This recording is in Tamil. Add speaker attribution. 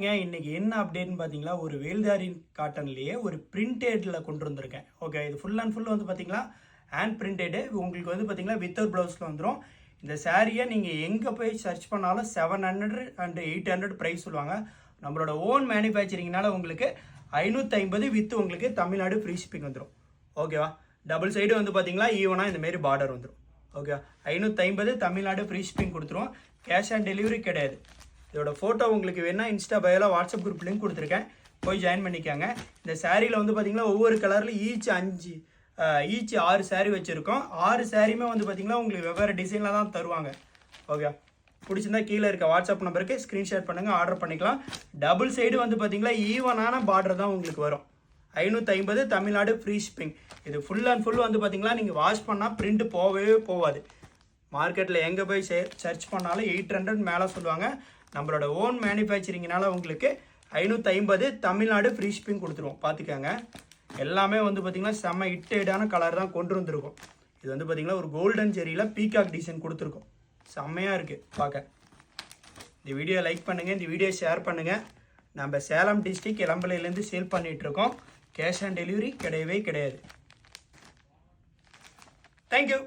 Speaker 1: இன்னைக்கு என்ன அப்டேட்னு பார்த்தீங்களா, ஒரு வேல்தாரி காட்டன்லேயே ஒரு பிரிண்டேடில் கொண்டு வந்திருக்கேன். ஓகே, இது ஃபுல் அண்ட் ஃபுல் வந்து பார்த்தீங்களா ஹேண்ட் பிரிண்டடு. உங்களுக்கு வந்து பார்த்தீங்களா வித்தவுட் ப்ளவுஸில் வந்துடும். இந்த சாரியை நீங்கள் எங்கே போய் சர்ச் பண்ணாலும் 700 அண்ட் 800 ப்ரைஸ் சொல்லுவாங்க. நம்மளோட ஓன் மேனுஃபேக்சரிங்னால உங்களுக்கு 550 வித்து உங்களுக்கு தமிழ்நாடு ஃப்ரீ ஷிப்பிங் வந்துடும். ஓகேவா, டபுள் சைடு வந்து பார்த்தீங்களா ஈவனாக இந்தமாரி பார்டர் வந்துடும். ஓகேவா, 550 தமிழ்நாடு ஃப்ரீ ஷிப்பிங் கொடுத்துருவோம். கேஷ் ஆன் டெலிவரி கிடையாது. இதோட ஃபோட்டோ உங்களுக்கு வேணா இன்ஸ்டா பயோவில் வாட்ஸ்அப் குரூப் லிங்க் கொடுத்துருக்கேன், போய் ஜாயின் பண்ணிக்காங்க. இந்த சாரியில் வந்து பார்த்தீங்கன்னா ஒவ்வொரு கலரில் ஈச் 6 சாரீ வச்சுருக்கோம். 6 சாரியுமே வந்து பார்த்தீங்கன்னா உங்களுக்கு வெவ்வேறு டிசைனில் தான் தருவாங்க. ஓகே, பிடிச்சிருந்தா கீழே இருக்க வாட்ஸ்அப் நம்பருக்கு ஸ்க்ரீன்ஷாட் பண்ணுங்கள், ஆர்டர் பண்ணிக்கலாம். டபுள் சைடு வந்து பார்த்தீங்கன்னா ஈவனான பார்டர் தான் உங்களுக்கு வரும். 550 தமிழ்நாடு ஃப்ரீ ஷிப்பிங். இது ஃபுல் அண்ட் ஃபுல் வந்து பார்த்தீங்கன்னா நீங்கள் வாஷ் பண்ணால் பிரிண்ட் போகவே போகாது. மார்க்கெட்டில் எங்கே போய் சர்ச் பண்ணாலும் 800 மேலே சொல்லுவாங்க. நம்மளோட ஓன் மேனுஃபேக்சரிங்னால உங்களுக்கு 550 தமிழ்நாடு ஃப்ரீ ஷிப்பிங் கொடுத்துருவோம். பார்த்துக்கோங்க, எல்லாமே வந்து பார்த்திங்கன்னா செம்ம ஹிட்டடான கலர் தான் கொண்டு வந்துருக்கோம். இது வந்து பார்த்திங்கன்னா ஒரு கோல்டன் ஜெரியில் பீகாக் டிசைன் கொடுத்துருக்கோம். செம்மையாக இருக்குது பார்க்க. இந்த வீடியோ லைக் பண்ணுங்கள், இந்த வீடியோ ஷேர் பண்ணுங்கள். நம்ம சேலம் டிஸ்ட்ரிக்ட் இளம்பிள்ளையிலேருந்து சேல் பண்ணிகிட்ருக்கோம். கேஷ் ஆன் டெலிவரி கிடையவே கிடையாது. தேங்க்யூ.